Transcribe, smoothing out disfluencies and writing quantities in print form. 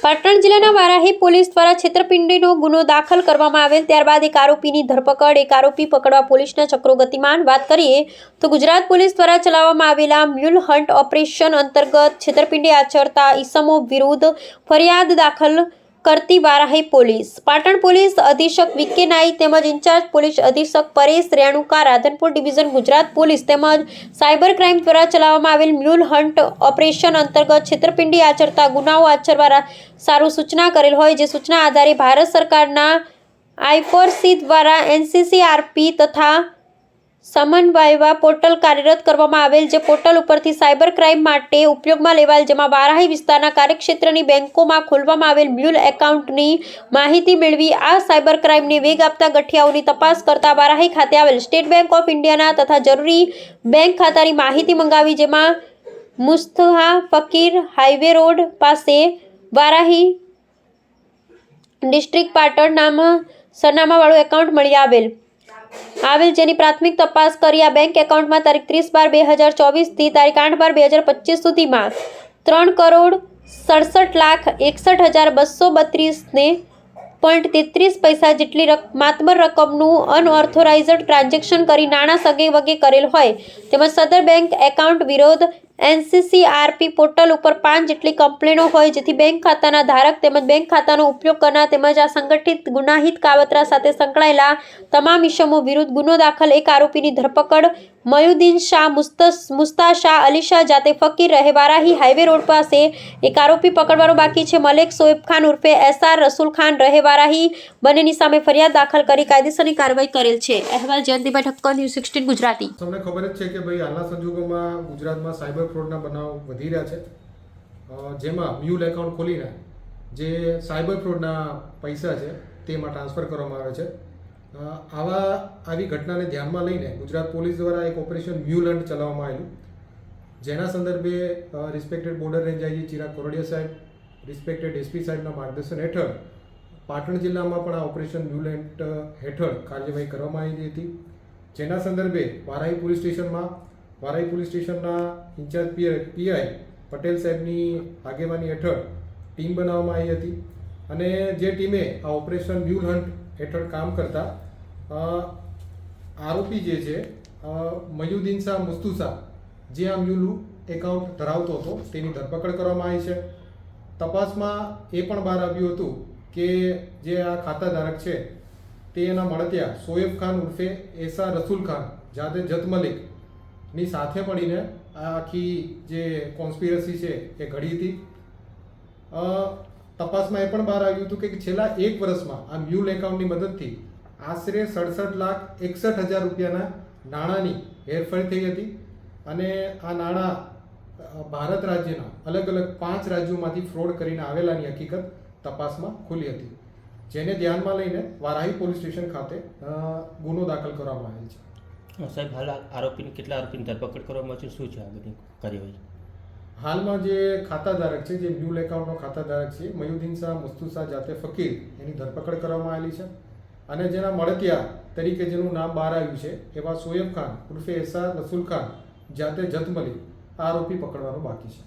પાટણ જિલ્લાના વારાહી પોલીસ દ્વારા છેતરપિંડીનો ગુનો દાખલ કરવામાં આવેલ ત્યારબાદ એક આરોપીની ધરપકડ. એક આરોપી પકડવા પોલીસના ચક્રો ગતિમાન. વાત કરીએ તો ગુજરાત પોલીસ દ્વારા ચલાવવામાં આવેલા મ્યુલ હન્ટ ઓપરેશન અંતર્ગત છેતરપિંડી આચરતા ઈસમો વિરુદ્ધ ફરિયાદ દાખલ કરતી વારાહી પોલીસ. પાટણ પોલીસ અધિક્ષક વી.કે. નાઈ તેમજ ઇન્ચાર્જ પોલીસ અધિક્ષક પરેશ રેણુકા, રાધનપુર ડિવિઝન ગુજરાત પોલીસ તેમજ સાયબર ક્રાઇમ દ્વારા ચલાવવામાં આવેલ મ્યુલ હન્ટ ઓપરેશન અંતર્ગત છેતરપિંડી આચરતા ગુનાઓ આચરવા સારું સૂચના કરેલ હોય, જે સૂચના આધારે ભારત સરકારના આઈફોર્સી દ્વારા એનસીસીઆરપી તથા સમન્વય પોર્ટલ કાર્યરત કરવામાં આવેલ, જે પોર્ટલ ઉપરથી સાયબર ક્રાઇમ માટે ઉપયોગમાં લેવાયેલ, જેમાં વારાહી વિસ્તારના કાર્યક્ષેત્રની બેંકોમાં ખોલવામાં આવેલ મ્યુલ એકાઉન્ટની માહિતી મેળવી આ સાયબર ક્રાઇમને વેગ આપતા ગઠિયાઓની તપાસ કરતા વારાહી ખાતે આવેલ સ્ટેટ બેંક ઓફ ઇન્ડિયાના તથા જરૂરી બેંક ખાતાની માહિતી મંગાવી, જેમાં મુસ્તફા ફકીર હાઈવે રોડ પાસે વારાહી ડિસ્ટ્રિક્ટ પાટણ નામ સરનામાવાળું એકાઉન્ટ મળી આવેલ, જેની પ્રાથમિક તપાસ કરી આ બેંક એકાઉન્ટમાં તારીખ 30/12/2024 થી તારીખ 8/12/2025 સુધીમાં 3,67,232.33 જેટલી માતબર રકમનું અનઓથોરાઇઝડ ટ્રાન્ઝેક્શન કરી નાણાં સગે વગે કરેલ હોય, તેમજ સદર બેંક એકાઉન્ટ વિરુદ્ધ એનસીસીઆરપી પોર્ટલ ઉપર 5 જેટલી કમ્પ્લેનો હોય, જેથી બેંક ખાતાના ધારક તેમજ બેંક ખાતાનો ઉપયોગ કરનાર તેમજ આ સંગઠિત ગુનાહિત કાવતરા સાથે સંકળાયેલા તમામ ઇસમો વિરુદ્ધ ગુનો દાખલ. એક આરોપીની ધરપકડ. મયુદ્દીન શાહ મુસ્તાશા અલીશા જાતે ફકીર રહે વારાહી હાઈવે રોડ પાસે. એક આરોપી પકડવાનો બાકી છે, મલેક સોએબ ખાન ઉર્ફે એસઆર રસુલ ખાન રહે વારાહી. બંનેની સામે ફરિયાદ દાખલ કરી કાયદેસરની કાર્યવાહી કરેલ છે. અહેવાલ જયંતિભાઈ ઠક્કર, ન્યૂઝ 16 ગુજરાતી. તમને ખબર જ છે કે ભાઈ હાલના સંજોગોમાં ગુજરાતમાં સાયબર ફ્રોડના બનાવ વધી રહ્યા છે, જેમાં મ્યુલ એકાઉન્ટ ખોલીને જે સાયબર ફ્રોડના પૈસા છે તેમાં ટ્રાન્સફર કરવામાં આવે છે. આવી ઘટનાને ધ્યાનમાં લઈને ગુજરાત પોલીસ દ્વારા એક ઓપરેશન મ્યુલ હન્ટ ચલાવવામાં આવેલું, જેના સંદર્ભે respected border range IG Chirag Kordia સાહેબ, રિસ્પેક્ટેડ એસપી સાહેબના માર્ગદર્શન હેઠળ પાટણ જિલ્લામાં પણ આ ઓપરેશન મ્યુલ હન્ટ હેઠળ કાર્યવાહી કરવામાં આવી હતી, જેના સંદર્ભે વારાહી પોલીસ સ્ટેશનના ઇન્ચાર્જ પીઆઈ પટેલ સાહેબની આગેવાની હેઠળ ટીમ બનાવવામાં આવી હતી, અને જે ટીમે આ ઓપરેશન મ્યુલ હન્ટ હેઠળ કામ કરતા આરોપી જે છે મયુદ્દીન શાહ મુસ્તુસા, જે આ મ્યુલ એકાઉન્ટ ધરાવતો હતો, તેની ધરપકડ કરવામાં આવી છે. તપાસમાં એ પણ બહાર આવ્યું હતું કે જે આ ખાતાધારક છે તે એના મળતિયા સોએબ ખાન ઉર્ફે એસા રસુલ ખાન જાતે જત મલિક ની સાથે મળીને આ આખી જે કોન્સ્પિરસી છે એ ઘડી હતી. તપાસમાં એ પણ બહાર આવ્યું હતું કે છેલ્લા 1 વર્ષમાં આ મ્યુલ એકાઉન્ટની મદદથી આશરે 67,61,000 રૂપિયાના નાણાંની હેરફેર થઈ હતી, અને આ નાણાં ભારત રાજ્યના અલગ અલગ 5 રાજ્યોમાંથી ફ્રોડ કરીને આવેલાની હકીકત તપાસમાં ખુલી હતી, જેને ધ્યાનમાં લઈને વારાહી પોલીસ સ્ટેશન ખાતે ગુનો દાખલ કરવામાં આવેલ છે. સાહેબ, હાલ કેટલા આરોપીની ધરપકડ કરવામાં છે, શું છે આ બધી કાર્યવાહી? હાલમાં જે ખાતાધારક છે, જે મ્યુલ એકાઉન્ટનો ખાતાધારક છે મયુદ્દીન શાહ મુસ્તુસા જાતે ફકીર, એની ધરપકડ કરવામાં આવેલી છે, અને જેના મળતિયા તરીકે જેનું નામ બહાર આવ્યું છે એવા સોએબ ખાન ઉર્ફે એસઆર રસુલ ખાન જાતે જત મલિક આરોપી પકડવાનું બાકી છે.